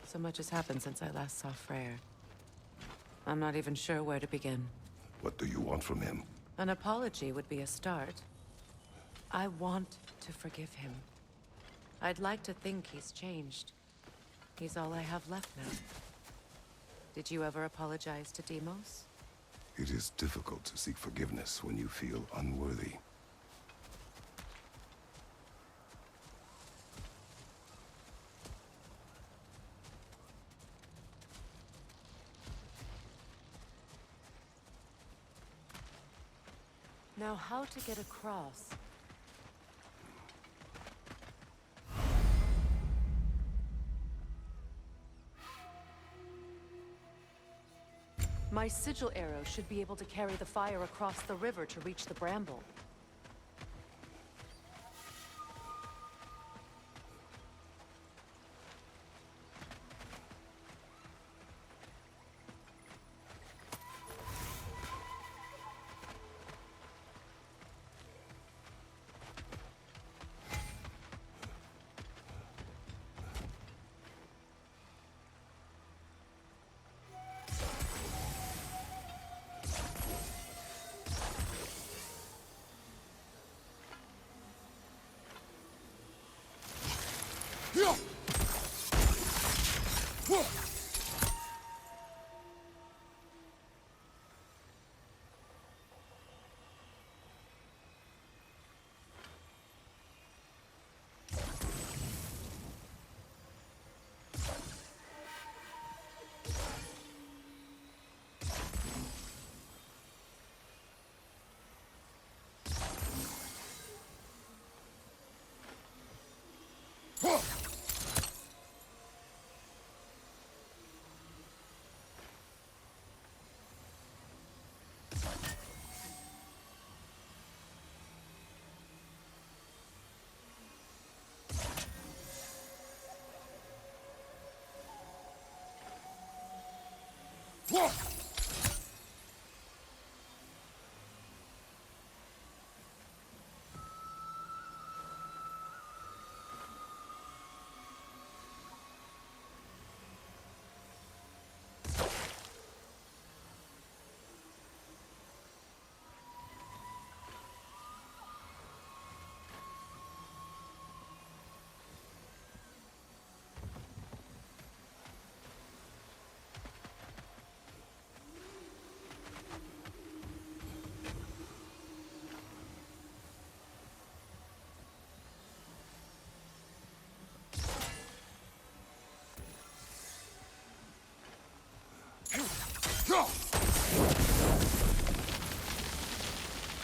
So much has happened since I last saw Freyr. I'm not even sure where to begin. What do you want from him? An apology would be a start. I want to forgive him. I'd like to think he's changed. He's all I have left now. Did you ever apologize to Deimos? It is difficult to seek forgiveness when you feel unworthy. Now, how to get across? My sigil arrow should be able to carry the fire across the river to reach the bramble.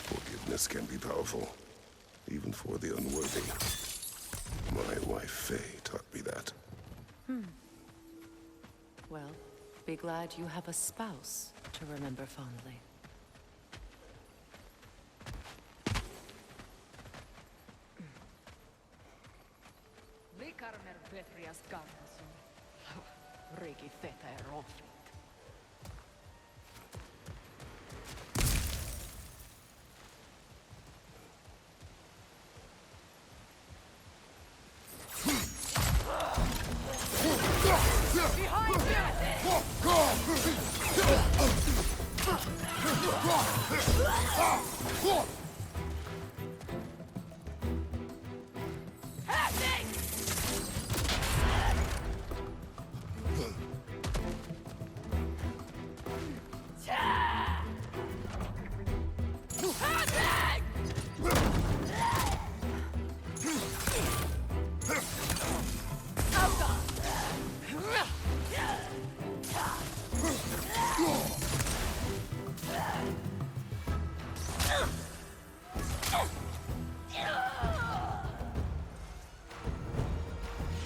Forgiveness can be powerful, even for the unworthy. My wife Faye taught me that. Well, be glad you have a spouse to remember fondly. Likarmer Betrias Gardasun. Regi Theta Erofi.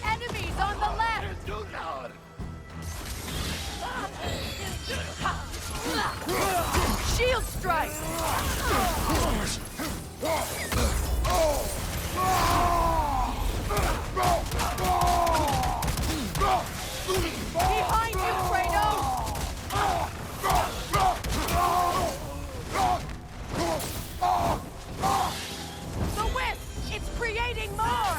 Enemies on the left! Shield strike! Behind you, Kratos! The wisp! It's creating more!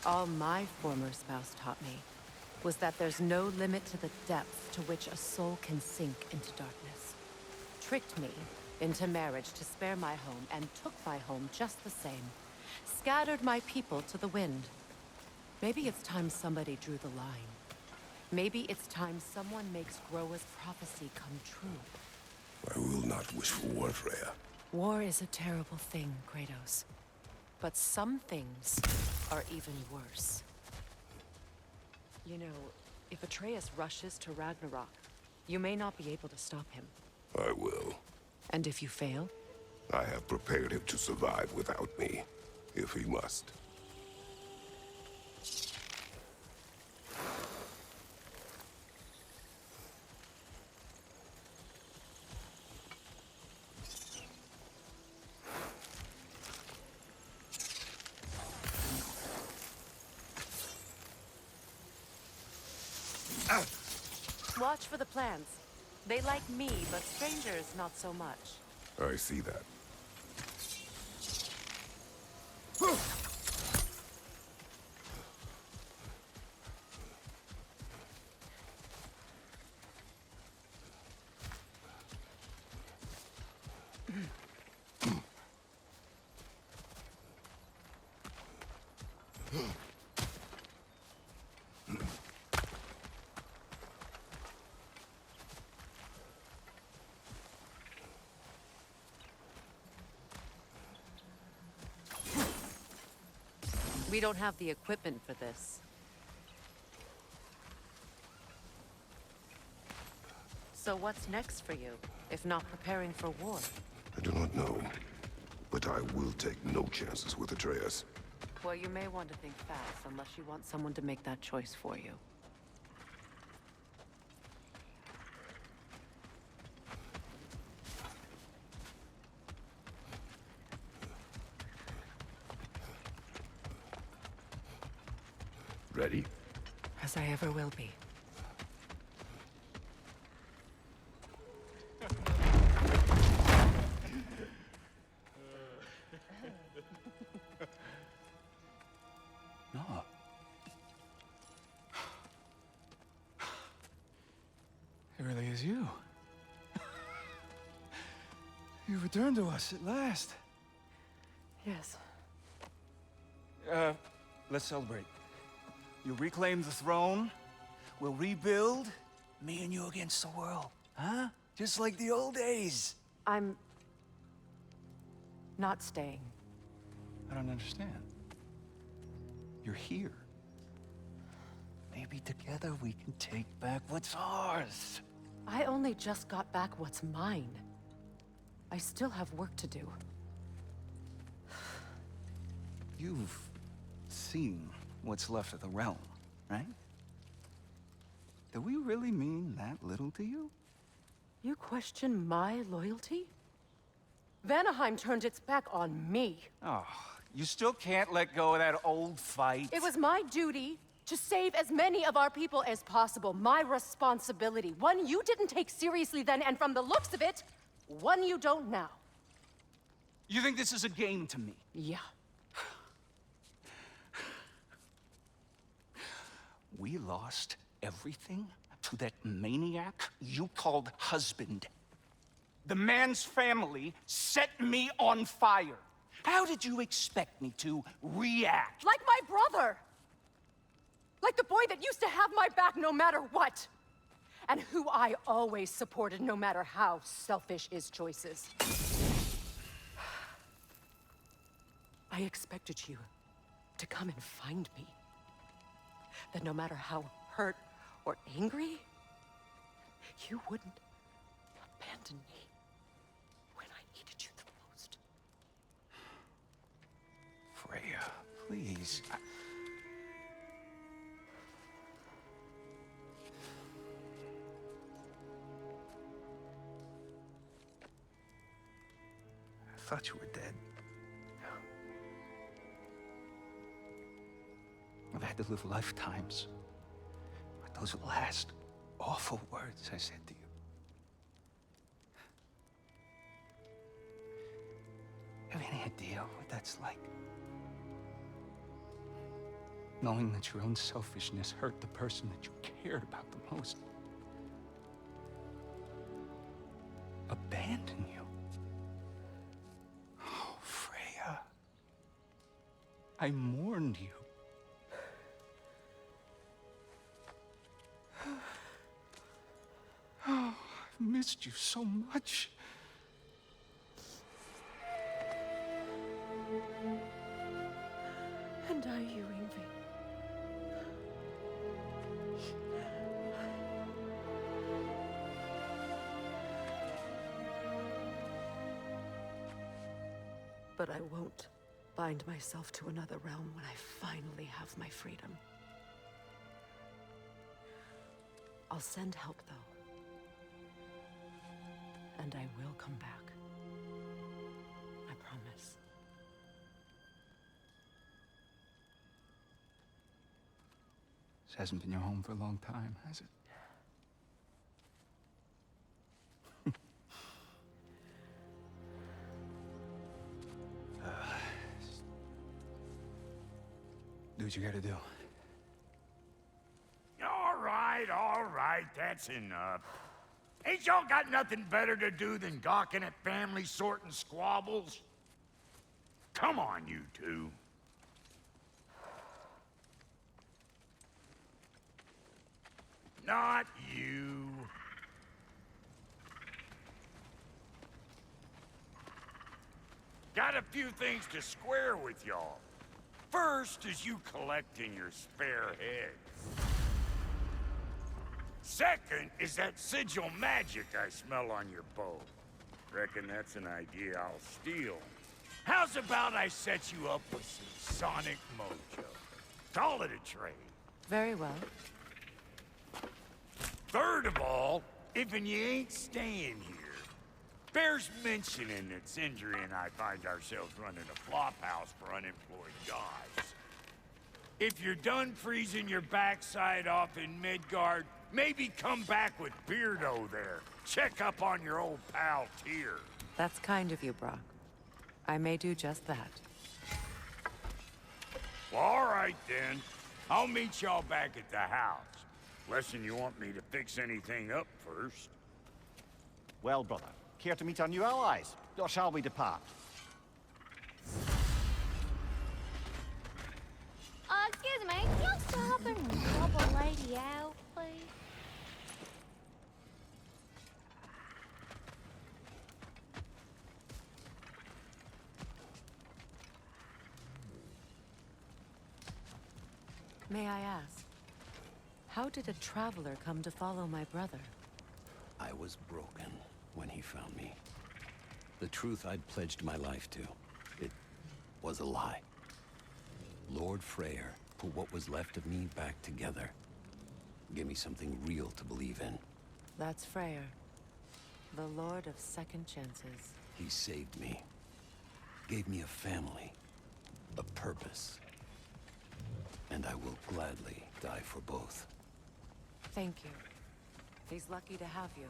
All my former spouse taught me was that there's no limit to the depth to which a soul can sink into darkness. Tricked me into marriage to spare my home and took my home just the same. Scattered my people to the wind. Maybe it's time somebody drew the line. Maybe it's time someone makes Groa's prophecy come true. I will not wish for war, Freya. War is a terrible thing, Kratos. But some things are even worse. You know, if Atreus rushes to Ragnarok, you may not be able to stop him. I will. And if you fail? I have prepared him to survive without me, if he must. Watch for the plants. They like me, but strangers not so much. I see that. We don't have the equipment for this. So what's next for you, if not preparing for war? I do not know, but I will take no chances with Atreus. Well, you may want to think fast, unless you want someone to make that choice for you. Ready? As I ever will be. No. It really is you. You returned to us at last. Yes. Let's celebrate. You reclaim the throne, we'll rebuild, me and you against the world. Huh? Just like the old days. I'm... not staying. I don't understand. You're here. Maybe together we can take back what's ours. I only just got back what's mine. I still have work to do. You've seen what's left of the realm, right? Do we really mean that little to you? You question my loyalty? Vanaheim turned its back on me. Oh, you still can't let go of that old fight? It was my duty to save as many of our people as possible. My responsibility. One you didn't take seriously then, and from the looks of it, one you don't now. You think this is a game to me? Yeah. We lost everything to that maniac you called husband. The man's family set me on fire. How did you expect me to react? Like my brother! Like the boy that used to have my back no matter what! And who I always supported no matter how selfish his choices. I expected you to come and find me. that no matter how hurt or angry, you wouldn't abandon me when I needed you the most. Freya, please. I thought you were dead. I've had to live lifetimes with those last awful words I said to you. Have any idea what that's like? Knowing that your own selfishness hurt the person that you cared about the most. Abandon you. Oh, Freya. I mourned you. Oh, I've missed you so much. And are you, Yngvi? But I won't bind myself to another realm when I finally have my freedom. I'll send help, though. And I will come back. I promise. This hasn't been your home for a long time, has it? Do what you gotta do. All right, that's enough. Ain't y'all got nothing better to do than gawking at family sorting squabbles? Come on, you two. Not you. Got a few things to square with y'all. First is you collecting your spare heads. Second is that sigil magic I smell on your bow. Reckon that's an idea I'll steal. How's about I set you up with some sonic mojo? Call it a trade. Very well. Third of all, if you ain't staying here, bears mentioning that Sindri and I find ourselves running a flop house for unemployed guys. If you're done freezing your backside off in Midgard, maybe come back with Beardo there. Check up on your old pal Tyr. That's kind of you, Brock. I may do just that. Well, all right then. I'll meet y'all back at the house. Lesson you want me to fix anything up first. Well, brother, care to meet our new allies? Or shall we depart? Excuse me, can you stop and help a lady out, please? May I ask, how did a traveler come to follow my brother? I was broken when he found me. The truth I'd pledged my life to, it was a lie. Lord Freyr put what was left of me back together. Gave me something real to believe in. That's Freyr, the Lord of Second Chances. He saved me. Gave me a family. A purpose. And I will gladly die for both. Thank you. He's lucky to have you.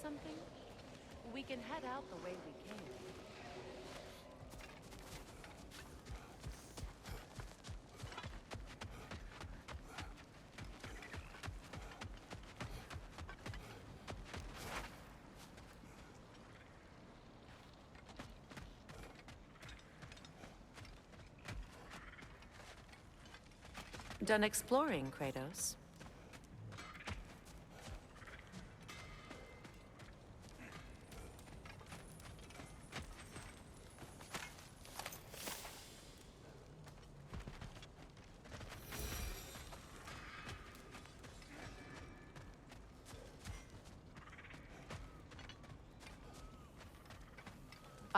something? We can head out the way we came. Done exploring, Kratos?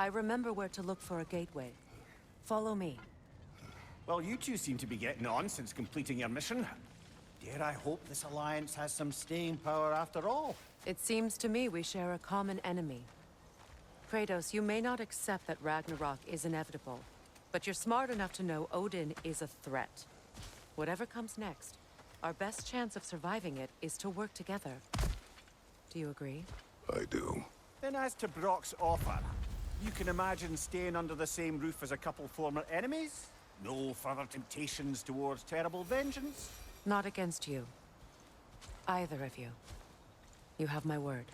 I remember where to look for a gateway. Follow me. Well, you two seem to be getting on since completing your mission. Dare I hope this alliance has some staying power after all? It seems to me we share a common enemy. Kratos, you may not accept that Ragnarok is inevitable, but you're smart enough to know Odin is a threat. Whatever comes next, our best chance of surviving it is to work together. Do you agree? I do. Then as to Brock's offer, you can imagine staying under the same roof as a couple former enemies? No further temptations towards terrible vengeance? Not against you. Either of you. You have my word.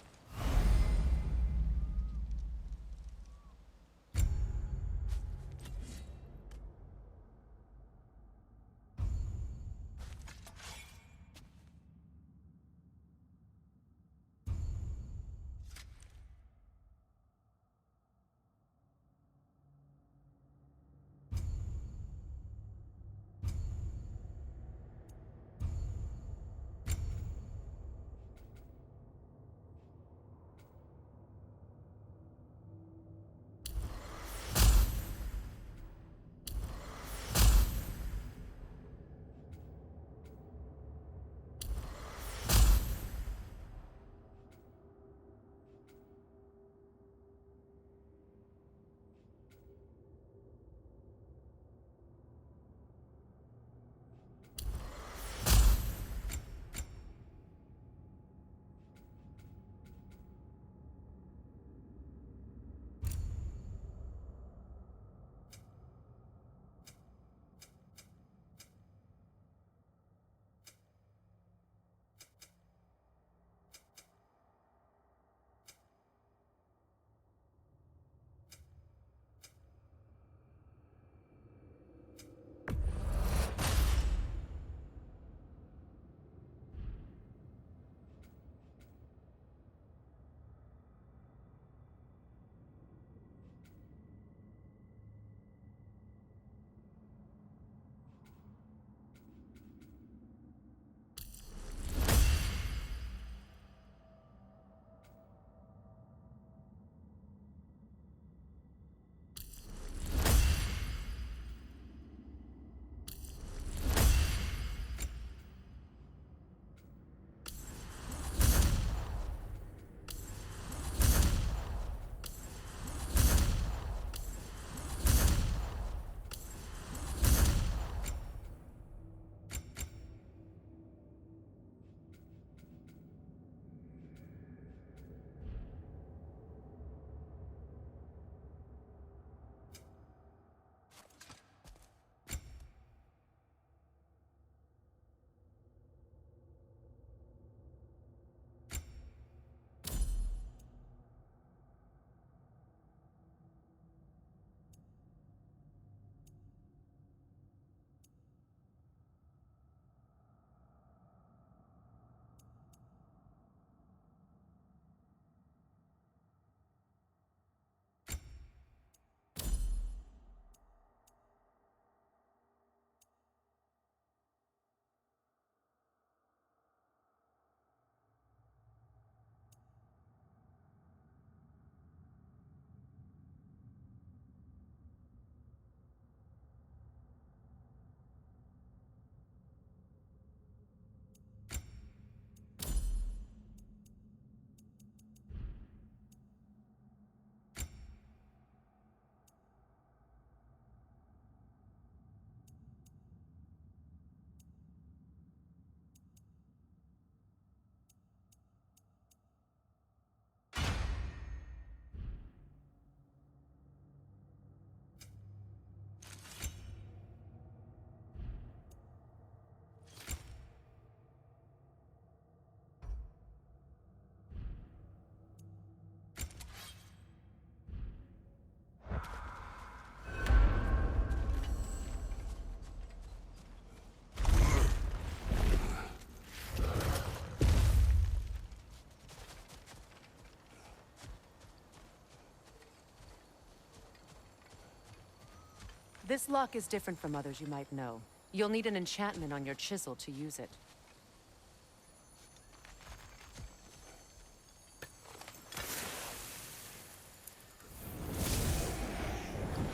This lock is different from others you might know. You'll need an enchantment on your chisel to use it.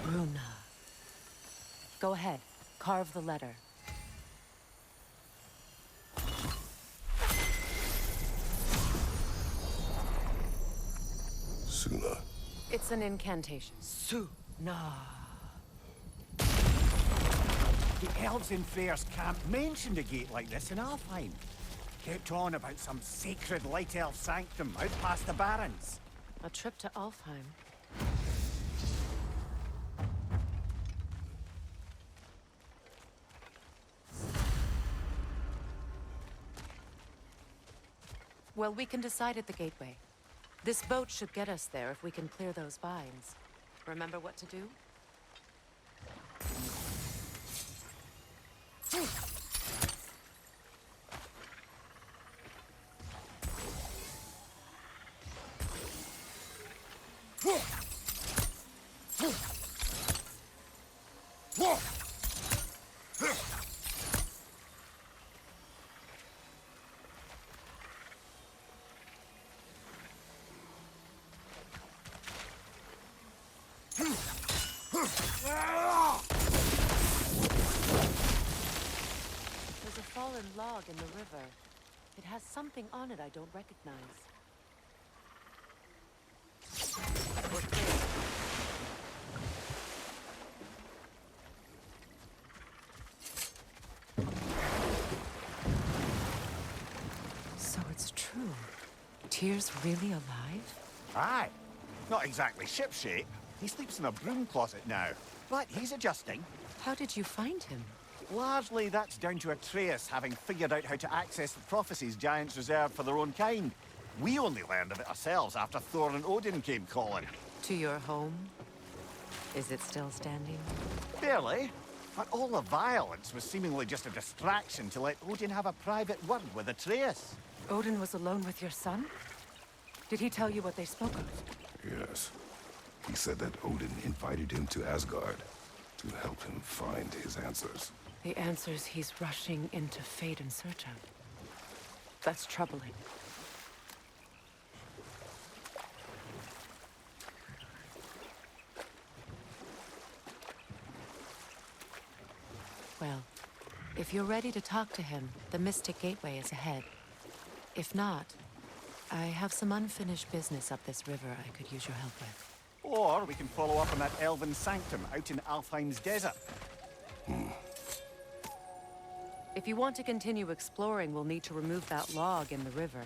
Bruna. Go ahead. Carve the letter. Suna. It's an incantation. Nah. The elves in Freyr's camp mentioned a gate like this in Alfheim. Kept on about some sacred light elf sanctum out past the barrens. A trip to Alfheim. Well, we can decide at the gateway. This boat should get us there if we can clear those vines. Remember what to do? There's a fallen log in the river. It has something on it I don't recognize. We're clear. So it's true. Tyr's really alive? Aye. Not exactly shipshape. He sleeps in a broom closet now. But he's adjusting. How did you find him? Largely, that's down to Atreus having figured out how to access the prophecies giants reserved for their own kind. We only learned of it ourselves after Thor and Odin came calling. To your home? Is it still standing? Barely. But all the violence was seemingly just a distraction to let Odin have a private word with Atreus. Odin was alone with your son? Did he tell you what they spoke of? Yes. He said that Odin invited him to Asgard to help him find his answers. The answers he's rushing into fate in search of. That's troubling. Well, if you're ready to talk to him, the Mystic Gateway is ahead. If not, I have some unfinished business up this river I could use your help with. Or we can follow up on that elven sanctum out in Alfheim's desert. If you want to continue exploring, we'll need to remove that log in the river.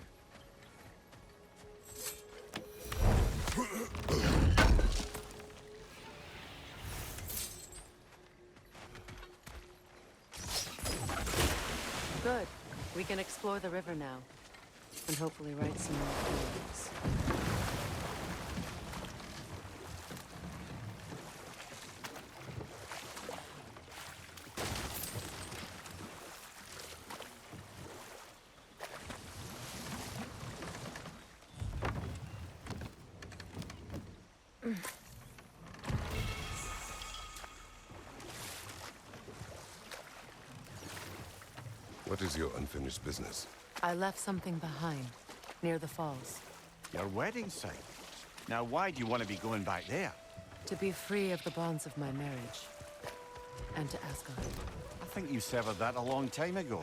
Good. We can explore the river now. And hopefully write some more poems. What is your unfinished business? I left something behind, near the falls. Your wedding site. Now why do you want to be going back there? To be free of the bonds of my marriage. And to Asgard. I think you severed that a long time ago.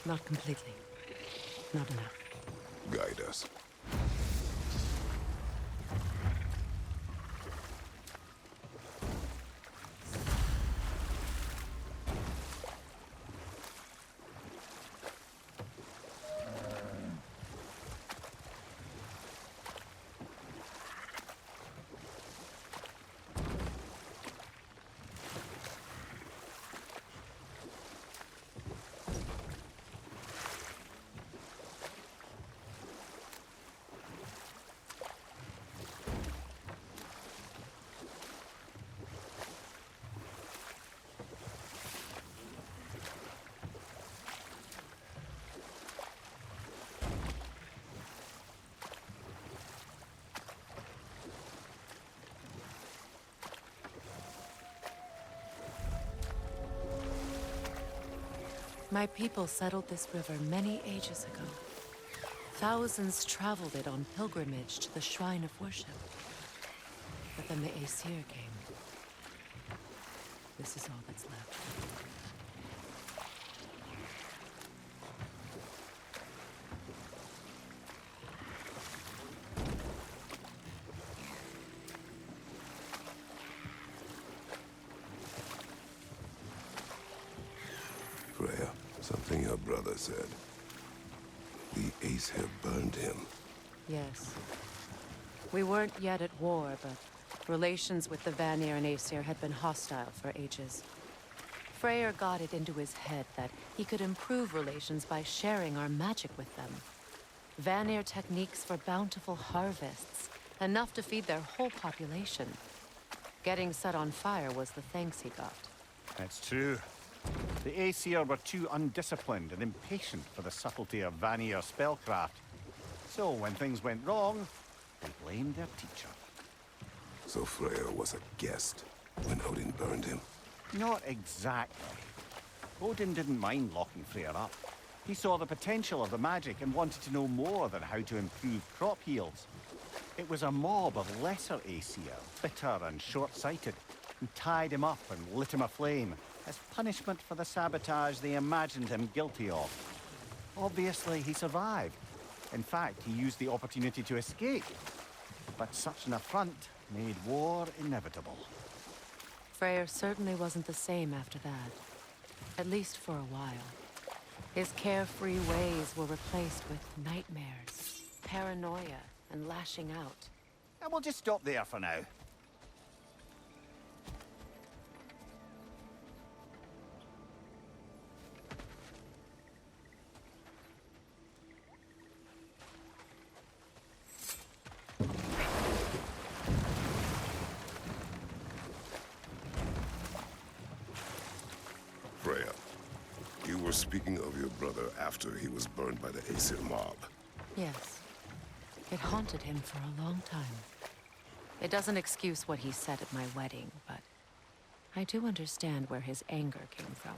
Not completely. Not enough. Guide us. My people settled this river many ages ago. Thousands traveled it on pilgrimage to the shrine of worship. But then the Aesir came. This is all that's left. Freya, something your brother said. The Aesir burned him. Yes. We weren't yet at war, but relations with the Vanir and Aesir had been hostile for ages. Freyr got it into his head that he could improve relations by sharing our magic with them. Vanir techniques for bountiful harvests, enough to feed their whole population. Getting set on fire was the thanks he got. It's true. The Aesir were too undisciplined and impatient for the subtlety of Vanir spellcraft. So when things went wrong, they blamed their teacher. So Freya was a guest when Odin burned him. Not exactly. Odin didn't mind locking Freyr up. He saw the potential of the magic and wanted to know more than how to improve crop yields. It was a mob of lesser Aesir, bitter and short-sighted, who tied him up and lit him aflame as punishment for the sabotage they imagined him guilty of. Obviously, he survived. In fact, he used the opportunity to escape. But such an affront made war inevitable. Freyr certainly wasn't the same after that. At least for a while. His carefree ways were replaced with nightmares, paranoia, and lashing out. And we'll just stop there for now. Freya, you were speaking of your brother after he was burned by the Aesir mob. Yes. It haunted him for a long time. It doesn't excuse what he said at my wedding, but I do understand where his anger came from.